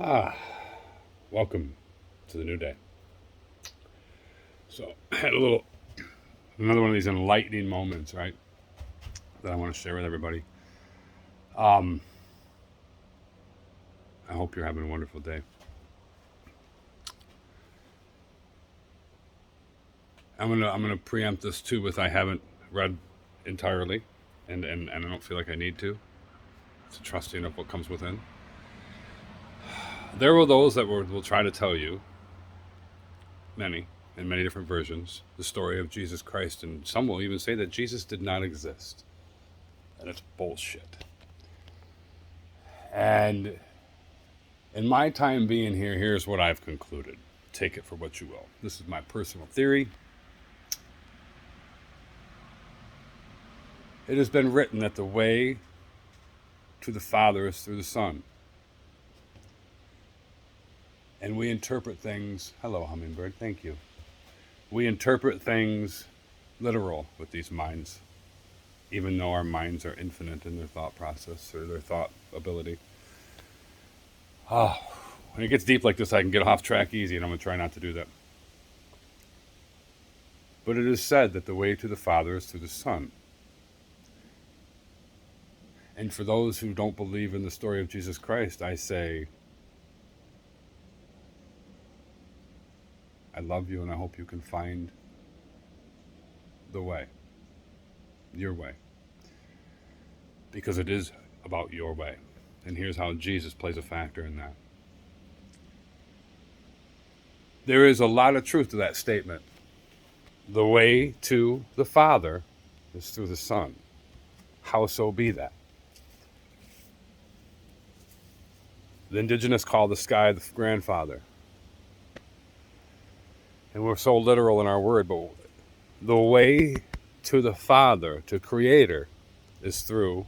Ah, welcome to the new day. So, I had another one of these enlightening moments, right? That I want to share with everybody. Um, I hope you're having a wonderful day. I'm gonna preempt this too with I haven't read entirely, and I don't feel like I need to. It's trusting of what comes within. There were those that will try to tell you, many in many different versions, the story of Jesus Christ, and some will even say that Jesus did not exist, and it's bullshit. And in my time being here, here's what I've concluded. Take it for what you will. This is my personal theory. It has been written that the way to the Father is through the Son. And we interpret things, hello, hummingbird, thank you. We interpret things literal with these minds, even though our minds are infinite in their thought process or their thought ability. When it gets deep like this, I can get off track easy, and I'm going to try not to do that. But it is said that the way to the Father is through the Son. And for those who don't believe in the story of Jesus Christ, I say, I love you and I hope you can find the way, your way. Because it is about your way. And here's how Jesus plays a factor in that. There is a lot of truth to that statement. The way to the Father is through the Son. Howso be that? The indigenous call the sky the grandfather. And we're so literal in our word, but the way to the Father, to Creator, is through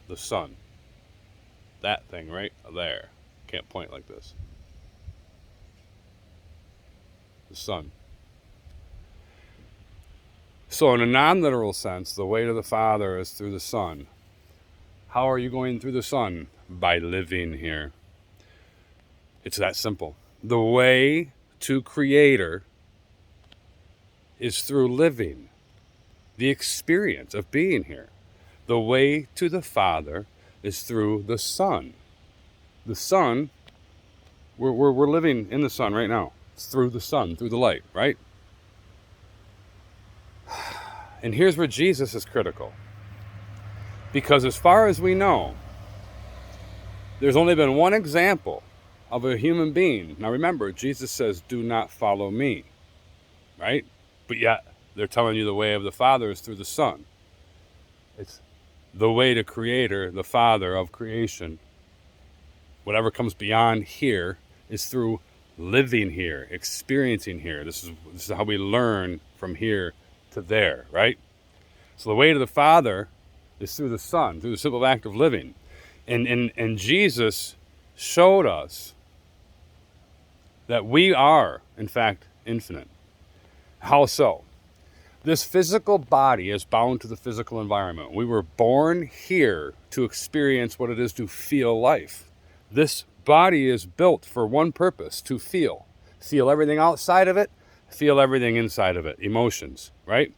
the Son. That thing right there. Can't point like this. The Son. So in a non-literal sense, the way to the Father is through the Son. How are you going through the Son? By living here. It's that simple. The way to Creator is through living. The experience of being here. The way to the Father is through the Son. The Son, we're living in the Son right now. It's through the Son, through the light, right? And here's where Jesus is critical. Because as far as we know, there's only been one example of a human being. Now remember, Jesus says, do not follow me, right? But yet, they're telling you the way of the Father is through the Son. It's the way to Creator, the Father of creation. Whatever comes beyond here is through living here, experiencing here. This is how we learn from here to there, right? So the way to the Father is through the Son, through the simple act of living. And Jesus showed us that we are, in fact, infinite. How so? This physical body is bound to the physical environment. We were born here to experience what it is to feel life. This body is built for one purpose, to feel. Feel everything outside of it, feel everything inside of it, emotions, right?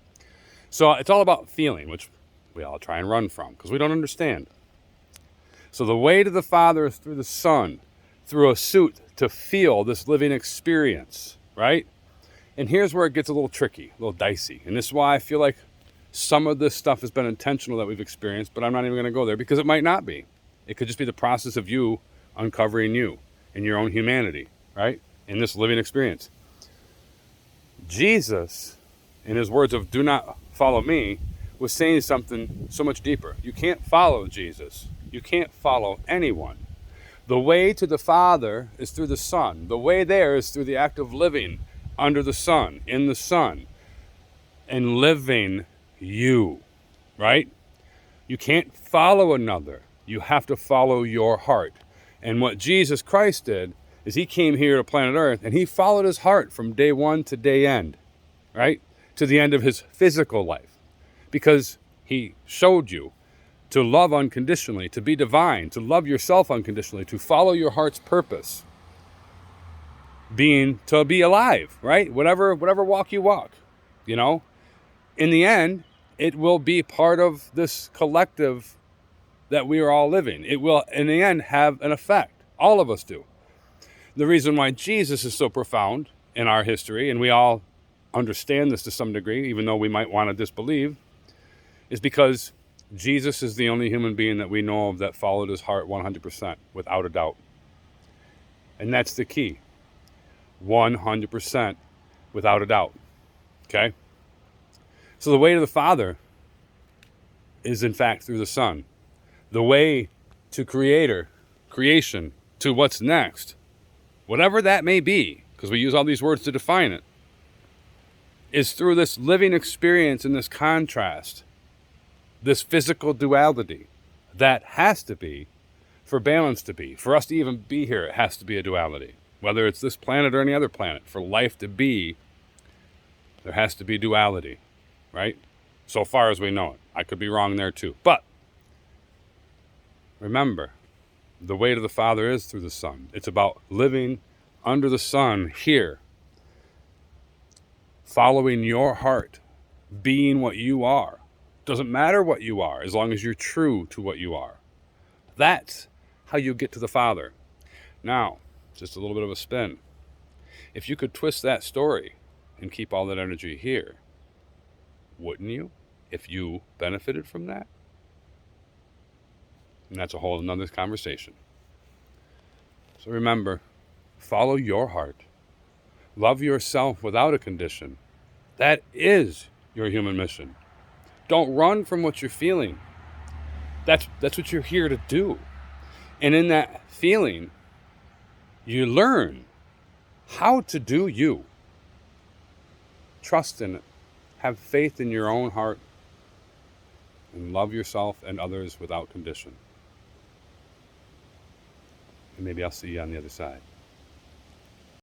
So it's all about feeling, which we all try and run from because we don't understand. So the way to the Father is through the Son, through a suit to feel this living experience, right? And here's where it gets a little tricky, a little dicey. And this is why I feel like some of this stuff has been intentional that we've experienced, but I'm not even going to go there because it might not be. It could just be the process of you uncovering you in your own humanity, right? In this living experience. Jesus, in his words of do not follow me, was saying something so much deeper. You can't follow Jesus. You can't follow anyone. The way to the Father is through the Son. The way there is through the act of living under the sun, in the sun, and living you, right? You can't follow another. You have to follow your heart. And what Jesus Christ did is he came here to planet Earth and he followed his heart from day one to day end, right? To the end of his physical life. Because he showed you to love unconditionally, to be divine, to love yourself unconditionally, to follow your heart's purpose, being to be alive, right? Whatever walk you walk, you know, in the end, it will be part of this collective that we are all living. It will, in the end, have an effect. All of us do. The reason why Jesus is so profound in our history, and we all understand this to some degree, even though we might want to disbelieve, is because Jesus is the only human being that we know of that followed his heart 100%, without a doubt. And that's the key. 100%, without a doubt. Okay? So the way to the Father is, in fact, through the Son. The way to creation, to what's next, whatever that may be, because we use all these words to define it, is through this living experience and this contrast, this physical duality that has to be, for balance to be, for us to even be here, it has to be a duality. Whether it's this planet or any other planet, for life to be, there has to be duality, right? So far as we know it. I could be wrong there too. But remember, the way to the Father is through the Son. It's about living under the sun here, following your heart, being what you are. Doesn't matter what you are, as long as you're true to what you are. That's how you get to the Father. Now, just a little bit of a spin. If you could twist that story and keep all that energy here, wouldn't you? If you benefited from that? And that's a whole another conversation. So remember, follow your heart. Love yourself without a condition. That is your human mission. Don't run from what you're feeling. That's what you're here to do. And in that feeling, you learn how to do you. Trust in it. Have faith in your own heart. And love yourself and others without condition. And maybe I'll see you on the other side.